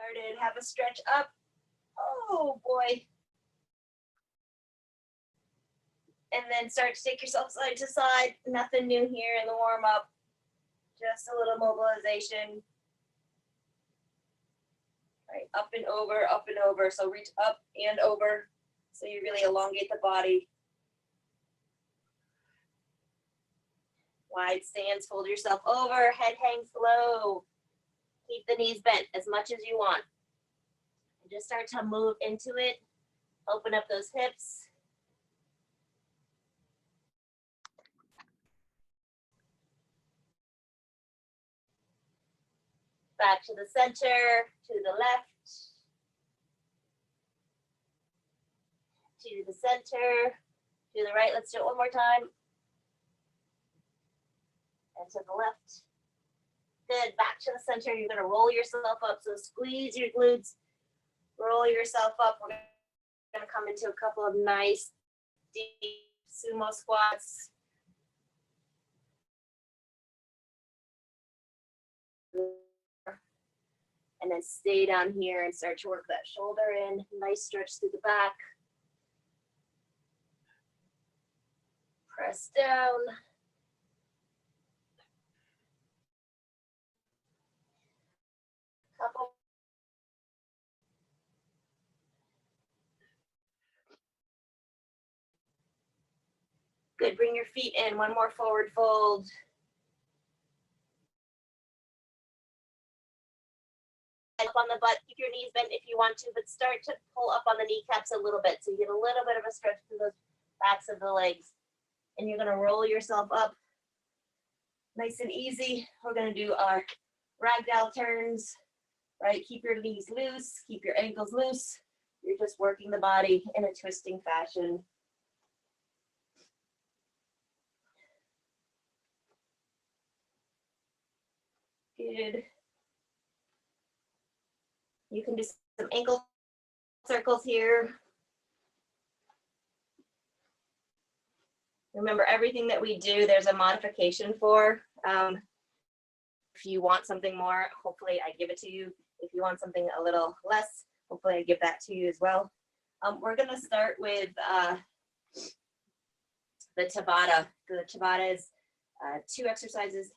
Started, have a stretch up. Oh boy. And then start to take yourself side to side. Nothing new here in the warm up. Just a little mobilization. All right, up and over, up and over. So reach up and over. So you really elongate the body. Wide stance, fold yourself over, head hangs low. Keep the knees bent as much as you want. And just start to move into it. Open up those hips. Back to the center, to the left, to the center, to the right. Let's do it one more time. And to the left. Good, back to the center. You're gonna roll yourself up. So squeeze your glutes, roll yourself up. We're gonna come into a couple of nice, deep sumo squats. And then stay down here and start to work that shoulder in. Nice stretch through the back. Press down. Couple. Good, bring your feet in. One more forward fold. Up on the butt, keep your knees bent if you want to, but start to pull up on the kneecaps a little bit so you get a little bit of a stretch through the backs of the legs. And you're gonna roll yourself up nice and easy. We're gonna do our ragdoll turns, right? Keep your knees loose, keep your ankles loose. You're just working the body in a twisting fashion. Good. You can do some ankle circles here. Remember, everything that we do, there's a modification for. If you want something more, hopefully I give it to you. If you want something a little less, hopefully I give that to you as well. We're gonna start with the Tabata. The Tabata is 2 exercises,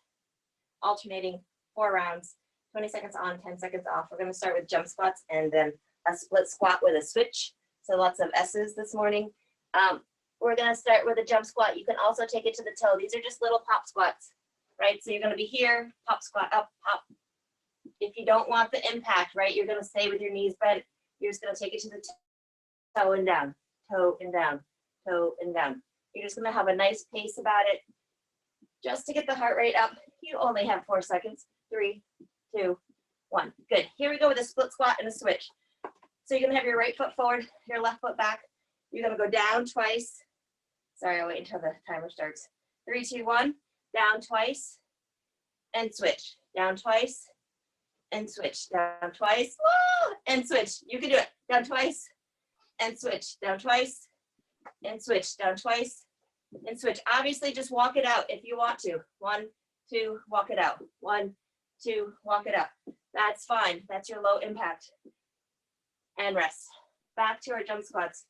alternating 4 rounds, 20 seconds on, 10 seconds off. We're gonna start with jump squats and then a split squat with a switch. So lots of S's this morning. We're gonna start with a jump squat. You can also take it to the toe. These are just little pop squats, right? So you're gonna be here, pop squat, up, pop. If you don't want the impact, right, you're gonna stay with your knees bent. You're just gonna take it to the toe and down, toe and down, toe and down. You're just gonna have a nice pace about it. Just to get the heart rate up, you only have 4 seconds. 3, 2, 1. Good. Here we go with a split squat and a switch. So you're gonna have your right foot forward, your left foot back. You're gonna go down twice. Sorry, I'll wait until the timer starts. 3, 2, 1. Down twice and switch. Down twice and switch. Down twice and switch. You can do it. Down twice and switch. Down twice and switch. Down twice and switch. Obviously, just walk it out if you want to. 1, 2, walk it out. 1, 2, walk it out. That's fine. That's your low impact. And rest. Back to our jump squats.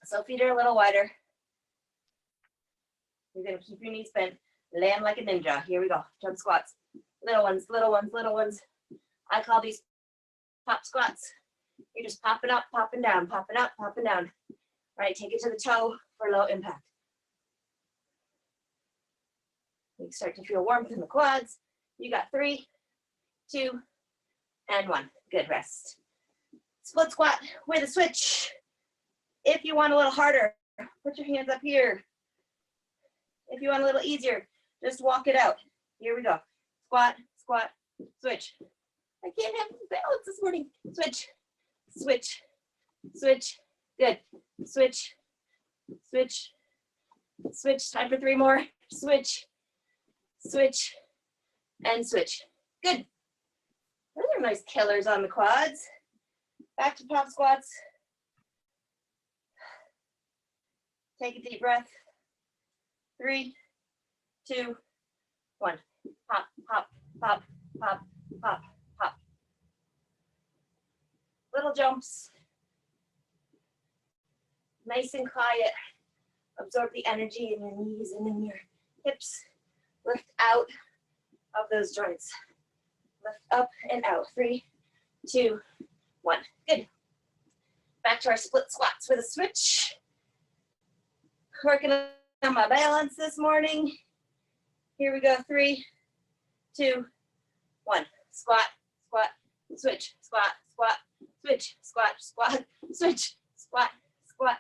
So feet are a little wider. You're gonna keep your knees bent. Land like a ninja. Here we go. Jump squats. Little ones, little ones, little ones. I call these pop squats. You're just popping up, popping down, popping up, popping down. All right, take it to the toe for low impact. You start to feel warmth in the quads. You got 3, 2, and 1. Good, rest. Split squat with a switch. If you want a little harder, put your hands up here. If you want a little easier, just walk it out. Here we go. Squat, squat, switch. I can't have balance this morning. Switch, switch, switch. Good. Switch, switch, switch. Time for 3 more. Switch, switch, and switch. Good. Those are nice killers on the quads. Back to pop squats. Take a deep breath. 3, 2, 1. Pop, pop, pop, pop, pop, pop. little jumps. Nice and quiet. Absorb the energy in your knees and in your hips. Lift out of those joints. Lift up and out. 3, 2, 1. Good. Back to our split squats with a switch. Working on my balance this morning. Here we go. 3, 2, 1. Squat, squat, switch, squat, squat, switch, squat, squat, switch, squat, squat,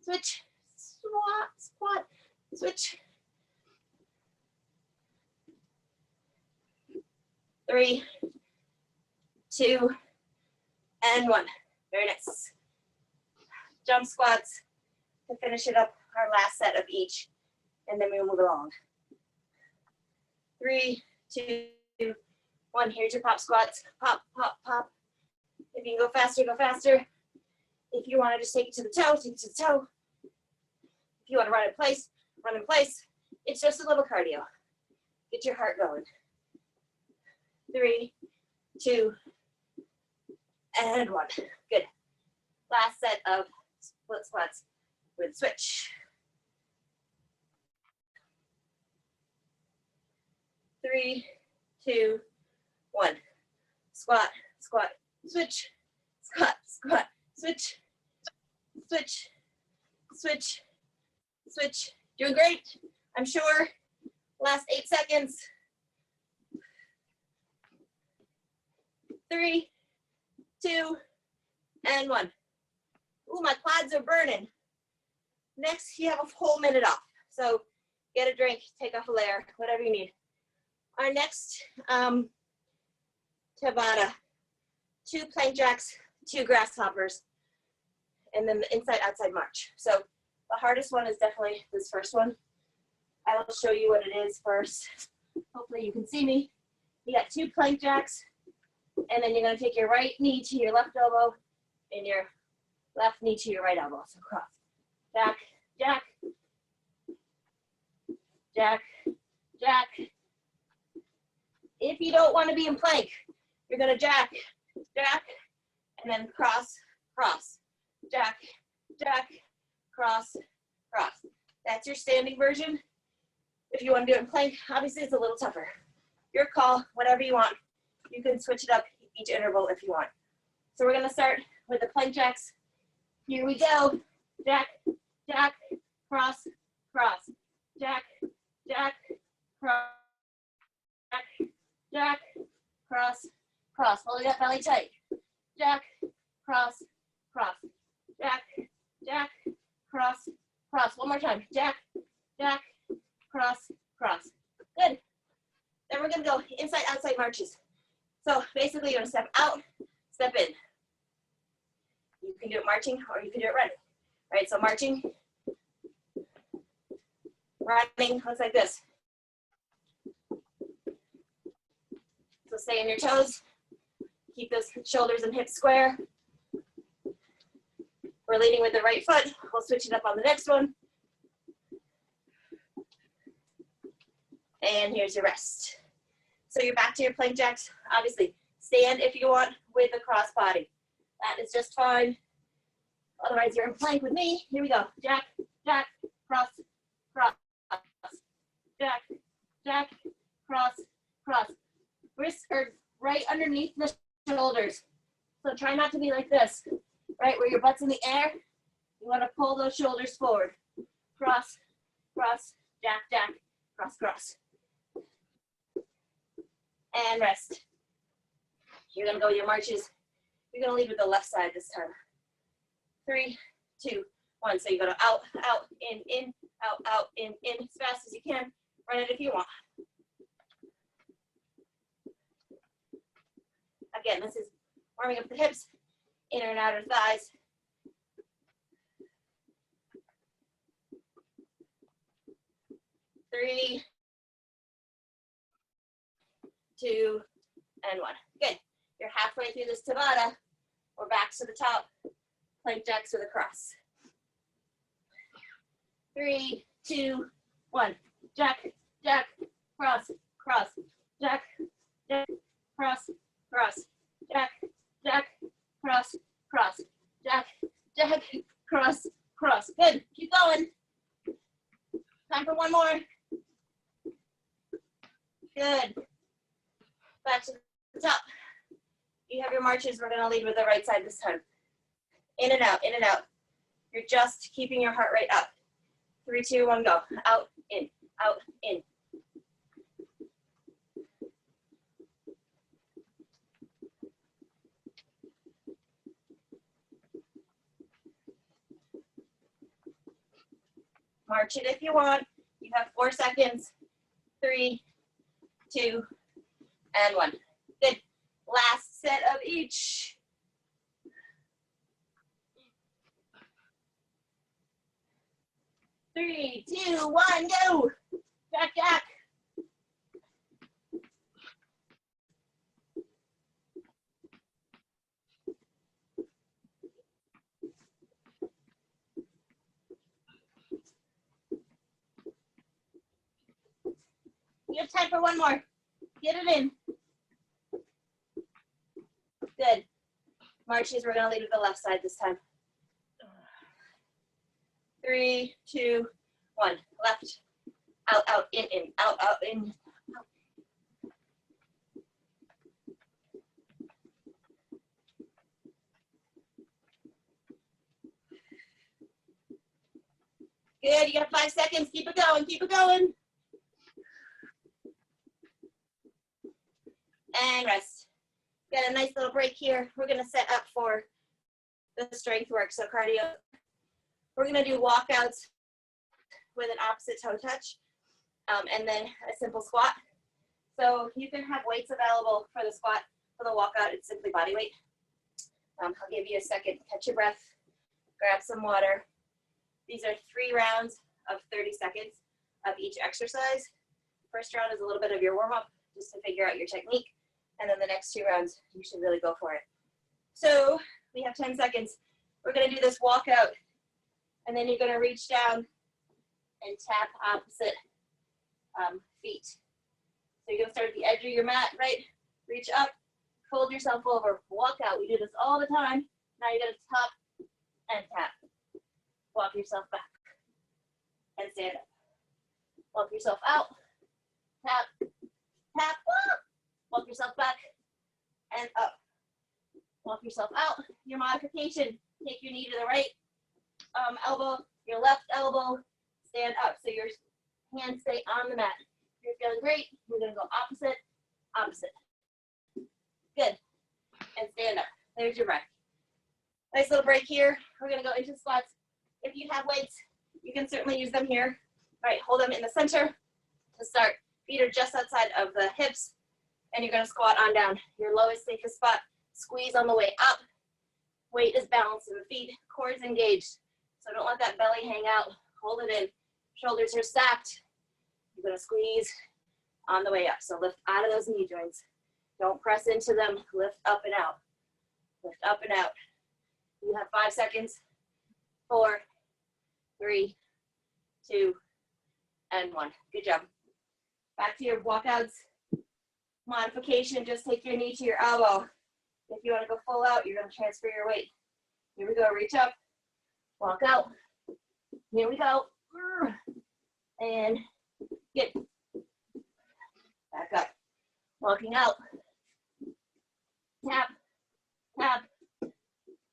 switch, squat, squat, switch. 3, 2, and 1. Very nice. Jump squats to finish it up, our last set of each, and then we'll move along. 3, 2, 1. Here's your pop squats. Pop, pop, pop. If you can go faster, go faster. If you want to just take it to the toe, take it to the toe. If you want to run in place, run in place. It's just a little cardio. Get your heart going. 3, 2, and 1. Good. Last set of split squats with switch. 3, 2, 1. Squat, squat, switch, squat, squat, switch, switch, switch, switch. Doing great, I'm sure. Last 8 seconds. 3, 2, and 1. Ooh, my quads are burning. Next, you have a whole minute off. So get a drink, take off a layer, whatever you need. Our next Tabata, 2 plank jacks, 2 grasshoppers, and then the inside outside march. So the hardest one is definitely this first one. I will show you what it is first. Hopefully you can see me. You got 2 plank jacks, and then you're gonna take your right knee to your left elbow and your left knee to your right elbow. So cross, jack, jack, jack, jack. If you don't want to be in plank, you're gonna jack, jack, and then cross, cross, jack, jack, cross, cross. That's your standing version. If you want to do it in plank, obviously it's a little tougher. Your call, whatever you want. You can switch it up each interval if you want. So we're gonna start with the plank jacks. Here we go. Jack, jack, cross, cross, jack, jack, cross, jack, jack, cross, cross. Holding that belly tight. Jack, cross, cross, jack, jack, cross, cross. One more time. Jack, jack, cross, cross. Good. Then we're gonna go inside, outside marches. So basically you're gonna step out, step in. You can do it marching or you can do it running. All right, so marching, running, looks like this. So stay on your toes. Keep those shoulders and hips square. We're leading with the right foot. We'll switch it up on the next one. And here's your rest. So you're back to your plank jacks. Obviously, stand if you want with a cross body. That is just fine. Otherwise, you're in plank with me. Here we go. Jack, jack, cross, cross, jack, jack, cross, cross. Wrists are right underneath the shoulders. So try not to be like this, right? Where your butt's in the air. You want to pull those shoulders forward. Cross, cross, jack, jack, cross, cross. And rest. You're gonna go with your marches. You're gonna lead with the left side this time. 3, 2, 1. So you go to out, out, in, out, out, in, as fast as you can. Run it if you want. Again, this is warming up the hips, inner and outer thighs. 3, 2, and 1. Good. You're halfway through this Tabata. We're back to the top. Plank jacks with a cross. 3, 2, 1. Jack, jack, cross, cross, jack, jack, cross, cross, jack, jack, cross, cross, jack, jack, cross, cross. Good, keep going. Time for one more. Good. Back to the top. You have your marches. We're gonna lead with the right side this time. In and out, in and out. You're just keeping your heart rate up. 3, 2, 1, go. Out, in, out, in. March it if you want. You have 4 seconds. 3, 2, and 1. Good. Last set of each. Three, two, one, go. Jack, jack. You have time for one more. Get it in. Good. Marches, we're gonna lead with the left side this time. 3, 2, 1. Left. Out, out, in, out, out, in. Out. Good, you got 5 seconds. Keep it going, keep it going. And rest. Got a nice little break here. We're gonna set up for the strength work, so cardio. We're gonna do walkouts with an opposite toe touch, and then a simple squat. So you can have weights available for the squat. For the walkout, it's simply body weight. I'll give you a second, catch your breath, grab some water. These are 3 rounds of 30 seconds of each exercise. First round is a little bit of your warm-up, just to figure out your technique. And then the next 2 rounds, you should really go for it. So we have 10 seconds. We're gonna do this walkout, and then you're gonna reach down and tap opposite feet. So you're gonna start at the edge of your mat, right? Reach up, fold yourself over, walk out. We do this all the time. Now you're gonna top and tap. Walk yourself back and stand up. Walk yourself out, tap, tap, walk yourself back and up. Walk yourself out. Your modification, take your knee to the right elbow, your left elbow, stand up. So your hands stay on the mat. You're feeling great. We're gonna go opposite, opposite. Good. And stand up. There's your breath. Nice little break here. We're gonna go into squats. If you have weights, you can certainly use them here. All right, hold them in the center to start. Feet are just outside of the hips, and you're gonna squat on down. Your lowest, safest spot. Squeeze on the way up. Weight is balanced in the feet. Core is engaged. So don't let that belly hang out. Hold it in. Shoulders are stacked. You're gonna squeeze on the way up. So lift out of those knee joints. Don't press into them. Lift up and out. Lift up and out. You have 5 seconds. 4, 3, 2, and 1. Good job. Back to your walkouts. Modification, just take your knee to your elbow. If you want to go full out, you're going to transfer your weight. Here we go. Reach up. Walk out. Here we go. And good. Back up. Walking out. Tap. Tap.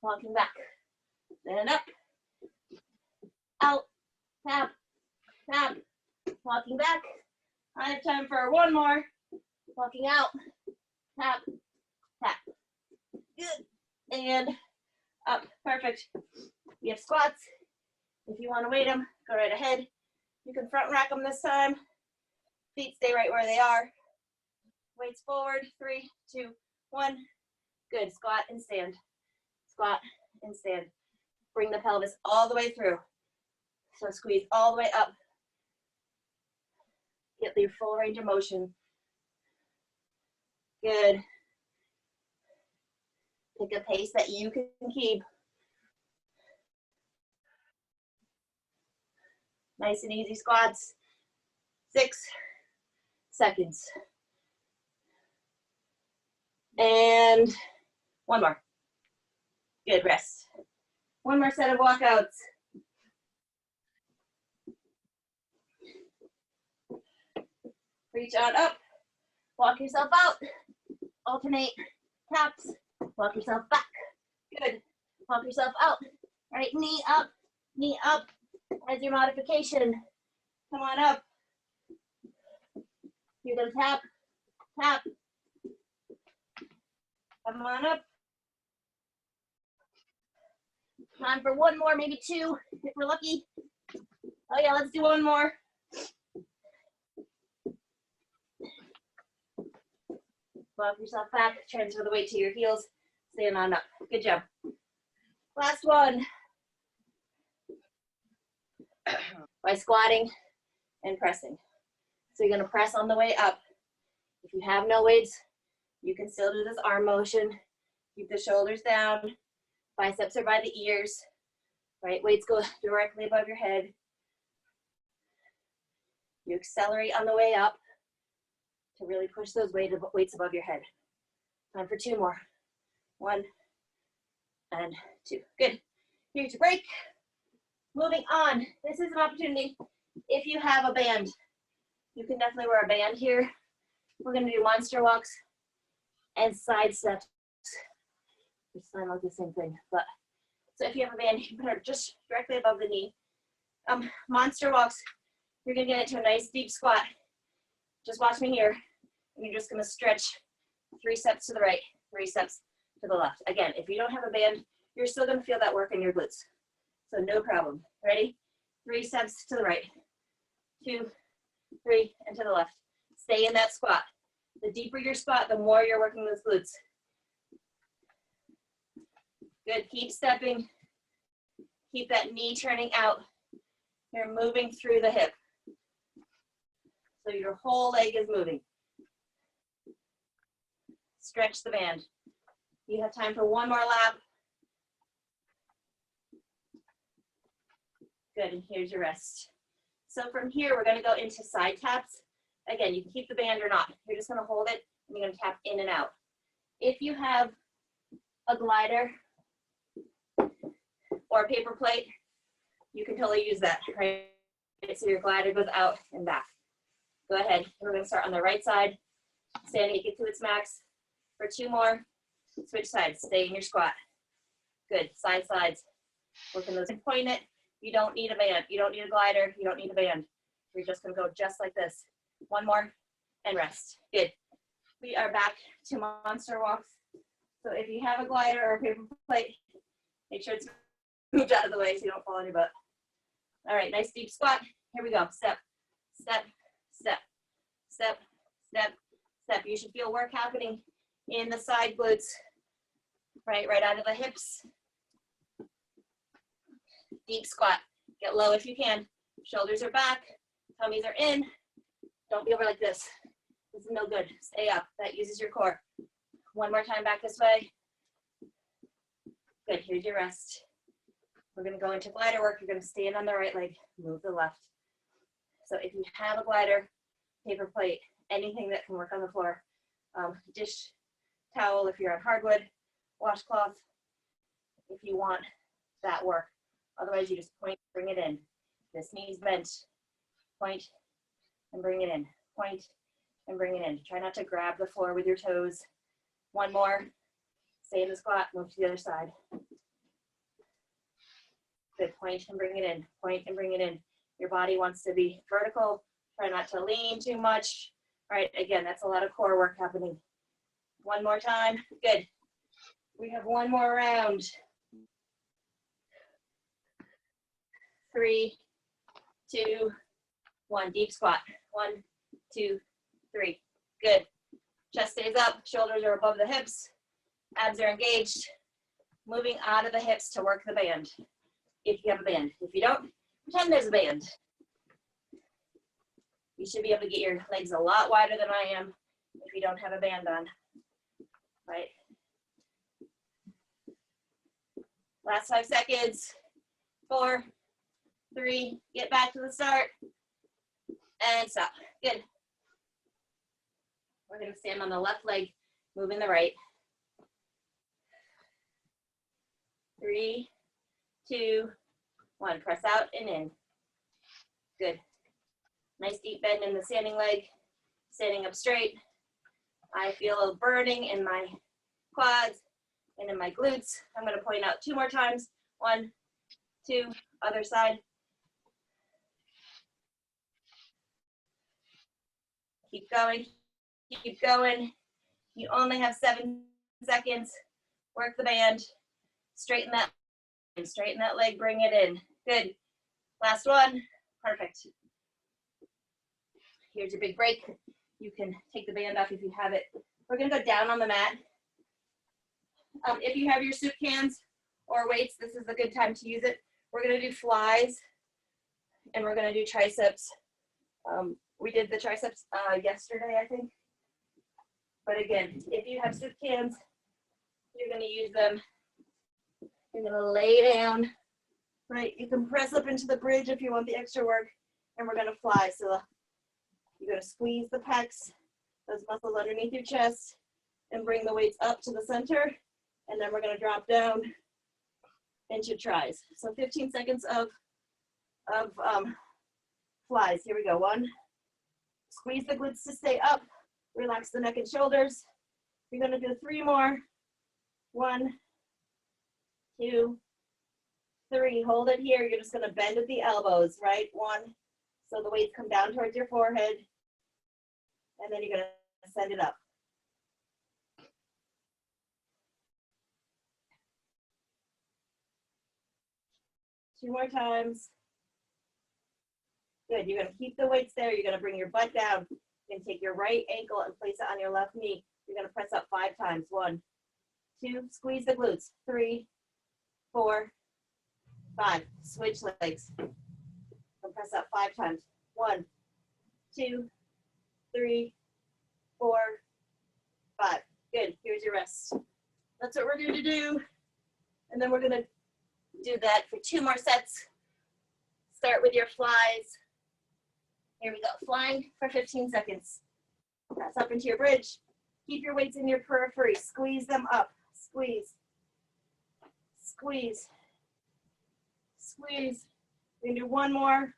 Walking back. Stand up. Out. Tap. Tap. Walking back. I have time for one more. Walking out. Tap. Tap. Good. And up. Perfect. We have squats. If you want to weight them, go right ahead. You can front rack them this time. Feet stay right where they are. Weights forward. 3, 2, 1. Good. Squat and stand. Squat and stand. Bring the pelvis all the way through. So squeeze all the way up. Get the full range of motion. Good. Pick a pace that you can keep. Nice and easy squats. 6 seconds. And one more. Good, rest. One more set of walkouts. Reach on up, walk yourself out, alternate taps, walk yourself back. Good, walk yourself out. All right, knee up as your modification. Come on up. You're gonna tap, tap. Come on up. Time for one more, maybe two, if we're lucky. Oh yeah, let's do one more. Walk yourself back, transfer the weight to your heels, stand on up. Good job. Last one. By squatting and pressing. So you're gonna press on the way up. If you have no weights, you can still do this arm motion. Keep the shoulders down, biceps are by the ears, right? Weights go directly above your head. You accelerate on the way up to really push those weights above your head. Time for two more. One and two. Good. Here's your break. Moving on. This is an opportunity. If you have a band, you can definitely wear a band here. We're going to do monster walks and side steps. Which sound like the same thing, but so if you have a band, you can put it just directly above the knee. Monster walks. You're going to get into a nice deep squat. Just watch me here. And you're just going to stretch 3 steps to the right, 3 steps to the left. Again, if you don't have a band, you're still going to feel that work in your glutes. So no problem. Ready? 3 steps to the right, 2, 3, and to the left. Stay in that squat. The deeper your squat, the more you're working those glutes. Good, keep stepping. Keep that knee turning out. You're moving through the hip. So your whole leg is moving. Stretch the band. You have time for one more lap. Good, and here's your rest. So from here, we're gonna go into side taps. Again, you can keep the band or not. You're just gonna hold it, and you're gonna tap in and out. If you have a glider or a paper plate, you can totally use that, right? So your glider goes out and back. Go ahead, we're gonna start on the right side. Standing, get to its max. For 2 more, switch sides, stay in your squat. Good, side sides. Working those, point it. You don't need a band, you don't need a glider, you don't need a band. We're just gonna go just like this. 1 more, and rest. Good. We are back to monster walks. So if you have a glider or a paper plate, make sure it's moved out of the way so you don't fall on your butt. All right, nice deep squat. Here we go. Step, step, step, step, step, step. You should feel work happening in the side glutes, right out of the hips. Deep squat. Get low if you can. Shoulders are back. Tummies are in. Don't be over like this. This is no good. Stay up. That uses your core. 1 more time back this way. Good. Here's your rest. We're going to go into glider work. You're going to stand on the right leg, move the left. So if you have a glider, paper plate, anything that can work on the floor, dish towel if you're on hardwood, washcloth, if you want that work. Otherwise, you just point, bring it in. This knee's bent. Point and bring it in. Point and bring it in. Try not to grab the floor with your toes. 1 more. Stay in the squat. Move to the other side. Good. Point and bring it in. Point and bring it in. Your body wants to be vertical. Try not to lean too much. All right. Again, that's a lot of core work happening. 1 more time. Good. We have 1 more round. 3, 2, 1. Deep squat. 1, 2, 3. Good. Chest stays up. Shoulders are above the hips. Abs are engaged. Moving out of the hips to work the band. If you have a band. If you don't, pretend there's a band. You should be able to get your legs a lot wider than I am if you don't have a band on. Right? Last 5 seconds. 4, 3, get back to the start. And stop. Good. We're going to stand on the left leg, moving the right. 3, 2, 1. Press out and in. Good. Nice deep bend in the standing leg. Standing up straight. I feel a burning in my quads and in my glutes. I'm going to point out 2 more times. 1, 2, other side. Keep going. Keep going. You only have 7 seconds. Work the band. Straighten that leg, bring it in. Good. Last one. Perfect. Here's your big break. You can take the band off if you have it. We're gonna go down on the mat. If you have your soup cans or weights, this is a good time to use it. We're gonna do flies and we're gonna do triceps. We did the triceps yesterday, I think. But again, if you have soup cans, you're gonna use them. You're gonna lay down, right? You can press up into the bridge if you want the extra work, and we're gonna fly. So you're gonna squeeze the pecs, those muscles underneath your chest, and bring the weights up to the center, and then we're gonna drop down into tries. So 15 seconds of flies. Here we go. 1, squeeze the glutes to stay up, relax the neck and shoulders. You're gonna do 3 more. 1, 2, 3, hold it here. You're just gonna bend at the elbows, right? 1, so the weights come down towards your forehead, and then you're gonna send it up. Two more times. Good, you're gonna keep the weights there. You're gonna bring your butt down. You can take your right ankle and place it on your left knee. You're gonna press up 5 times. 1, 2, squeeze the glutes. 3, 4, 5. Switch legs. And press up 5 times. 1, 2, 3, 4, 5. Good. Here's your rest. That's what we're going to do. And then we're going to do that for 2 more sets. Start with your flies. Here we go. Flying for 15 seconds. Press up into your bridge. Keep your weights in your periphery. Squeeze them up. Squeeze. Squeeze. Squeeze. We're going to do 1 more.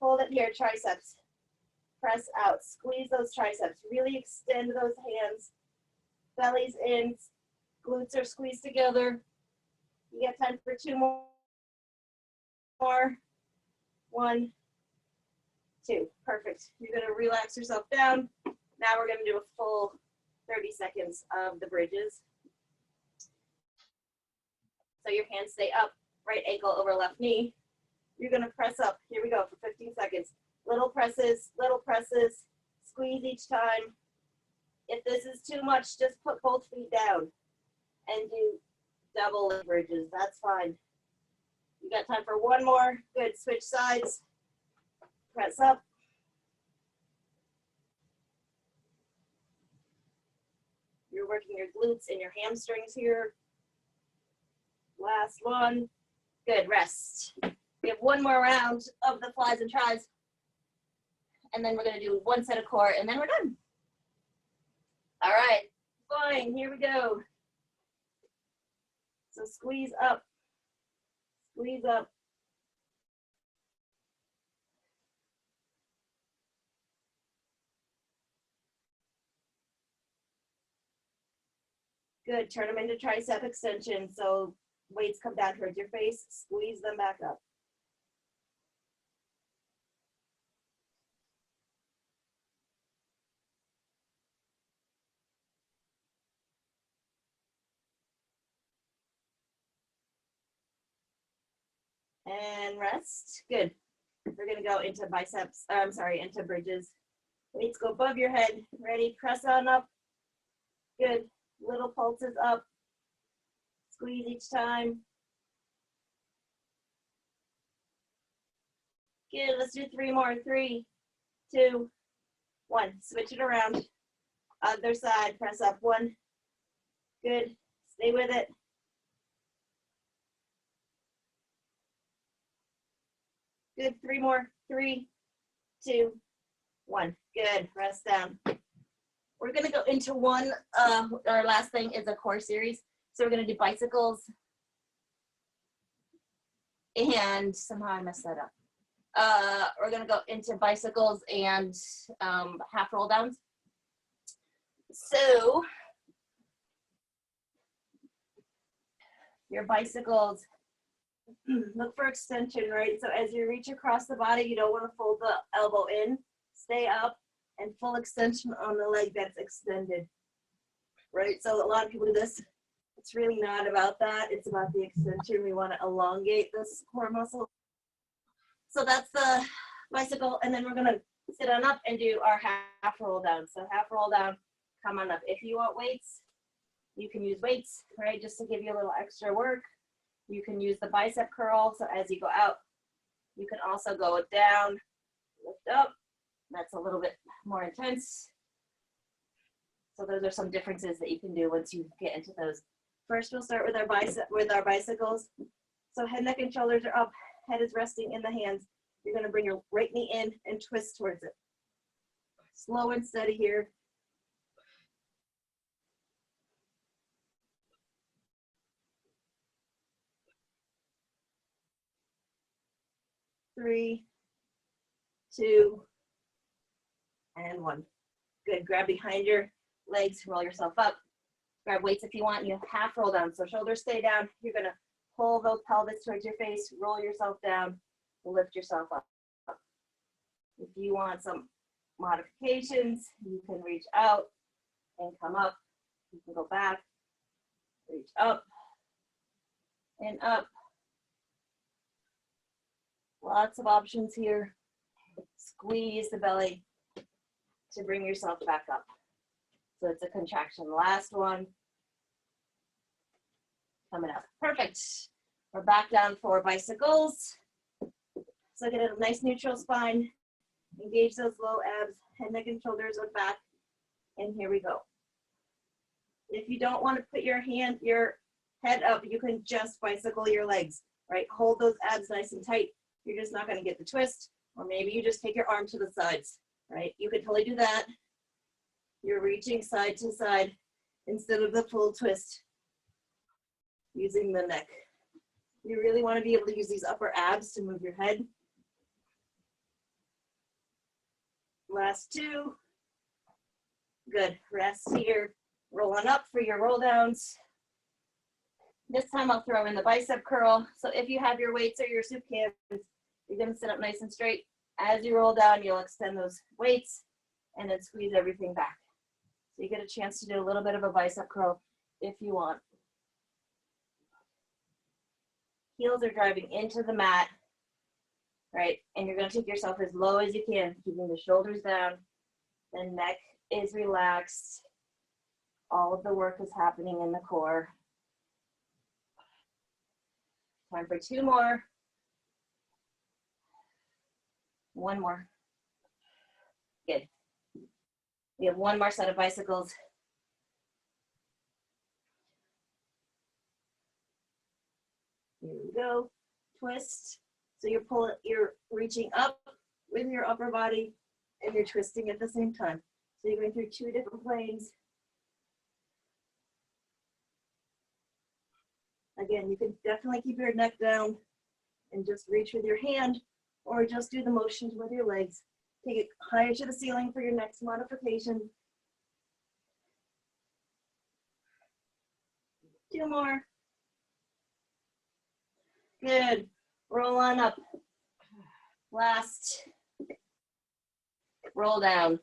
Hold it here, triceps. Press out. Squeeze those triceps. Really extend those hands. Belly's in. Glutes are squeezed together. You get time for 2 more. 1, 2. Perfect. You're going to relax yourself down. Now we're going to do a full 30 seconds of the bridges. So your hands stay up, right ankle over left knee. You're going to press up. Here we go for 15 seconds. Little presses, squeeze each time. If this is too much, just put both feet down and do double leg bridges. That's fine. You got time for 1 more. Good. Switch sides. Press up. You're working your glutes and your hamstrings here. Last one. Good. Rest. We have 1 more round of the flies and tries. And then we're going to do 1 set of core, and then we're done. All right. Fine. Here we go. So squeeze up. Squeeze up. Good. Turn them into tricep extensions. So weights come down towards your face. Squeeze them back up. And rest. Good. We're going to go into biceps. Into bridges. Weights go above your head. Ready? Press on up. Good. Little pulses up. Squeeze each time. Good. Let's do 3 more. 3, 2, 1. Switch it around. Other side. Press up. 1. Good. Stay with it. Good. 3 more. 3, 2, 1. Good. Rest down. We're going to go into our last thing is a core series. So we're going to do bicycles. And somehow I messed that up. We're gonna go into bicycles and half roll downs. So your bicycles, look for extension, right? So as you reach across the body, you don't want to fold the elbow in, stay up, and full extension on the leg that's extended, right? So a lot of people do this. It's really not about that. It's about the extension. We want to elongate this core muscle. So that's the bicycle, and then we're gonna sit on up and do our half roll down. So half roll down, come on up. If you want weights, you can use weights, right? Just to give you a little extra work. You can use the bicep curl. So as you go out, you can also go down, lift up. That's a little bit more intense. So those are some differences that you can do once you get into those. First, we'll start with our bicycles. So head, neck, and shoulders are up. Head is resting in the hands. You're gonna bring your right knee in and twist towards it. Slow and steady here. Three, two, and one. Good, grab behind your legs, roll yourself up. Grab weights if you want, you half roll down. So shoulders stay down. You're gonna pull those pelvis towards your face, roll yourself down, lift yourself up. If you want some modifications, you can reach out and come up. You can go back, reach up and up. Lots of options here. Squeeze the belly to bring yourself back up. So it's a contraction. Last one. Coming up. Perfect. We're back down for bicycles. So get a nice neutral spine. Engage those low abs, head, neck, and shoulders are back. And here we go. If you don't want to put your head up, you can just bicycle your legs, right? Hold those abs nice and tight. You're just not going to get the twist. Or maybe you just take your arm to the sides, right? You could totally do that. You're reaching side to side instead of the full twist using the neck. You really want to be able to use these upper abs to move your head. Last two. Good. Rest here. Roll on up for your roll downs. This time I'll throw in the bicep curl. So if you have your weights or your soup cans, you're going to sit up nice and straight. As you roll down, you'll extend those weights and then squeeze everything back. So you get a chance to do a little bit of a bicep curl if you want. Heels are driving into the mat, right? And you're going to take yourself as low as you can, keeping the shoulders down. The neck is relaxed. All of the work is happening in the core. Time for two more. One more. Good. We have one more set of bicycles. Here we go. Twist. So you're reaching up with your upper body and you're twisting at the same time. So you're going through two different planes. Again, you can definitely keep your neck down and just reach with your hand or just do the motions with your legs. Take it higher to the ceiling for your next modification. Two more. Good. Roll on up. Last. Roll down.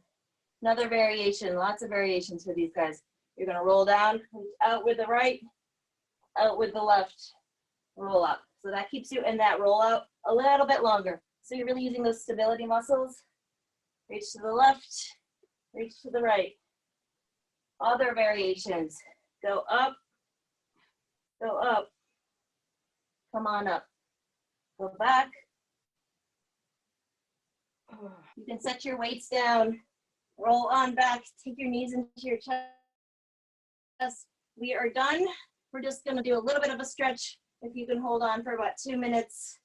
Another variation. Lots of variations for these guys. You're going to roll down, out with the right, out with the left, roll up. So that keeps you in that roll out a little bit longer. So you're really using those stability muscles. Reach to the left, reach to the right. Other variations. Go up, come on up. Go back. You can set your weights down, roll on back, take your knees into your chest. We are done. We're just gonna do a little bit of a stretch. If you can hold on for about 2 minutes.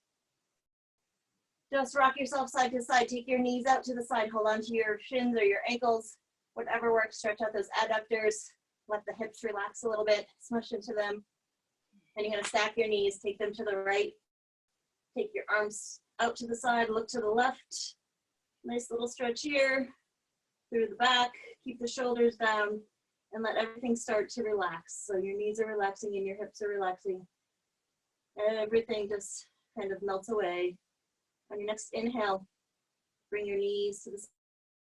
Just rock yourself side to side. Take your knees out to the side. Hold on to your shins or your ankles, whatever works. Stretch out those adductors. Let the hips relax a little bit. Smush into them. And you're gonna stack your knees. Take them to the right Take your arms out to the side, look to the left. Nice little stretch here, through the back, keep the shoulders down, and let everything start to relax. So your knees are relaxing and your hips are relaxing. Everything just kind of melts away. On your next inhale, bring your knees to the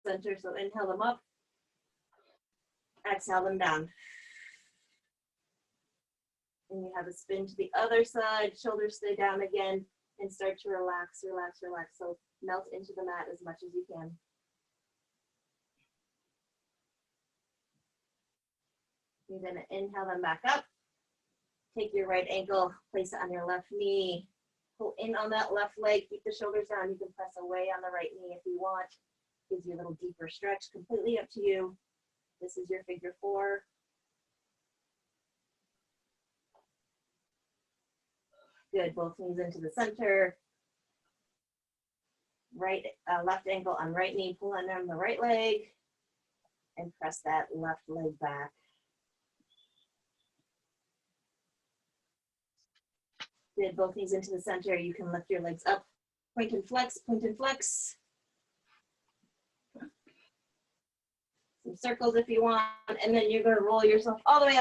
center. So inhale them up, exhale them down. And you have a spin to the other side, shoulders stay down again, and start to relax, relax, relax. So melt into the mat as much as you can. You're gonna inhale them back up. Take your right ankle, place it on your left knee. Pull in on that left leg, keep the shoulders down. You can press away on the right knee if you want. Gives you a little deeper stretch, completely up to you. This is your figure four. Good, both knees into the center. Left ankle on right knee, pull in on the right leg, and press that left leg back. Good, both knees into the center. You can lift your legs up. Point and flex, point and flex. Some circles if you want, and then you're gonna roll yourself all the way